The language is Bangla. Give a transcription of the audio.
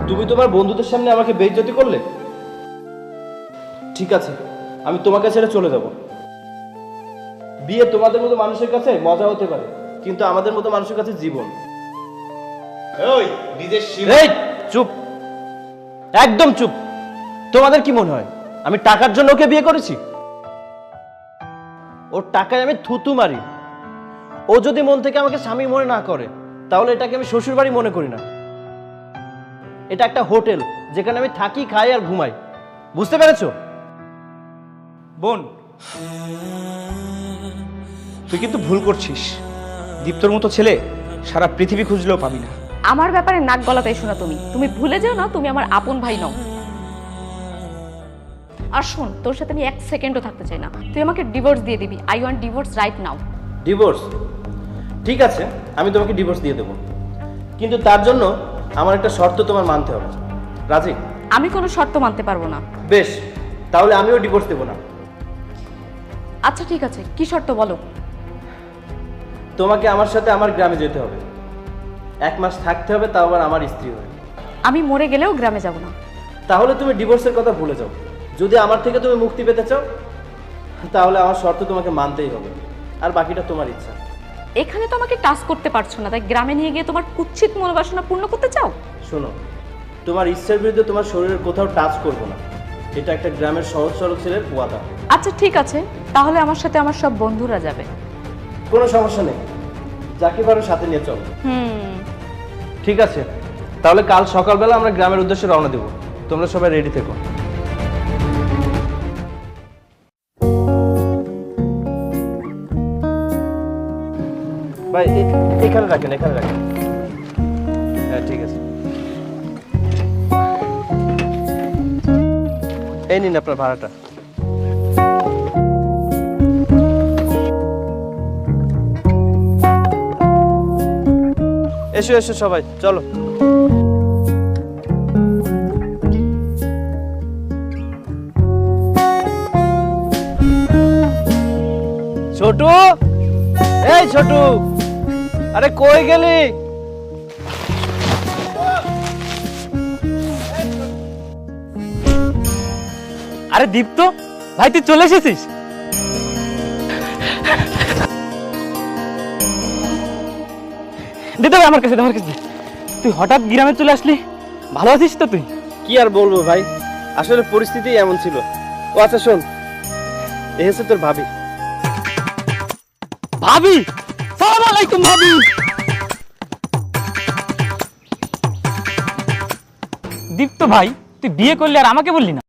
তুমি তোমার বন্ধুদের সামনে আমাকে বেইজ্জতি করলে। ঠিক আছে, আমি তোমাকে ছেড়ে চলে যাব। বিয়ে তোমাদের মতো মানুষের কাছে মজা হতে পারে, কিন্তু আমাদের মতো মানুষের কাছে জীবন। ওই নিজের সীমা। এই চুপ, একদম চুপ। তোমাদের কি মনে হয় আমি টাকার জন্য ওকে বিয়ে করেছি? ওর টাকায় আমি থুতু মারি। ও যদি মন থেকে আমাকে স্বামী মনে না করে, তাহলে এটাকে আমি শ্বশুর বাড়ি মনে করি না। এটা একটা হোটেল, যেখানে আমি থাকি, খাই আর ঘুমাই। বুঝতে পেরেছো? বোন, তুই কিন্তু ভুল করছিস। দীপ্তর মতো ছেলে সারা পৃথিবী খুঁজলেও পাবি না। আমার ব্যাপারে নাক গলাতে এসো না। তুমি ভুলে যাও না তুমি আমার আপন ভাই নও। আর শোন, তোর সাথে আমি 1 সেকেন্ডও থাকতে চাই না। তুই আমাকে ডিভোর্স দিয়ে দিবি। I want divorce right now. Divorce? ঠিক আছে, আমি তোমাকে ডিভোর্স দিয়ে দেবো, কিন্তু তার জন্য আমার একটা শর্ত তোমার মানতে হবে। রাজি? আমি কোনো শর্ত মানতে পারবো না। বেশ, তাহলে আমিও ডিভোর্স দেবো না। আচ্ছা ঠিক আছে, কি শর্ত বলো? তোমাকে আমার সাথে আমার গ্রামে যেতে হবে। 1 মাস থাকতে হবে, তাও আবার আমার স্ত্রী হয়ে। আমি মরে গেলেও গ্রামে যাব না। তাহলে তুমি ডিভোর্সের কথা ভুলে যাও। যদি আমার থেকে তুমি মুক্তি পেতে চাও, তাহলে আমার শর্ত তোমাকে মানতেই হবে, আর বাকিটা তোমার ইচ্ছা। এখানে তো আমাকে টাচ করতে পারছো না, তাই গ্রামে নিয়ে গিয়ে তোমার কুৎসিত মনোবাসনা পূর্ণ করতে চাও? শোনো, তোমার ইচ্ছার বিরুদ্ধে তোমার শরীরের কোথাও টাচ করবো না। এটা একটা গ্রামের সহজ সরল ছেলের ওয়াদা। আচ্ছা ঠিক আছে, তাহলে আমার সাথে আমার সব বন্ধুরা যাবে। কোনো সমস্যা নেই, যাকে পারো সাথে নিয়ে চলো। ঠিক আছে, তাহলে কাল সকালবেলা আমরা গ্রামের উদ্দেশ্যে রওনা দেব। তোমরা সবাই রেডি থেকো। ভাই এখানে রাখেন, এখানে রাখেন। হ্যাঁ ঠিক আছে, এই নিন আপনার ভাড়াটা। এসো এসো সবাই, চলো। ছোটু, এই ছোটু, আরে কই গেলি? আরে দীপ্ত ভাই, তুই চলে এসেছিস? দে আমার কাছে, আমার কাছে। তুই হঠাৎ গ্রামে চলে আসলি, ভালো আছিস তো তুই? কি আর বলবো ভাই, আসলে পরিস্থিতি এমন ছিল। ও আচ্ছা শোন, এ হচ্ছে তোর ভাবি। ভাবি? সালাম আলাইকুম ভাবি। দীপ্ত ভাই, তুই বিয়ে করলি আর আমাকে বললি না?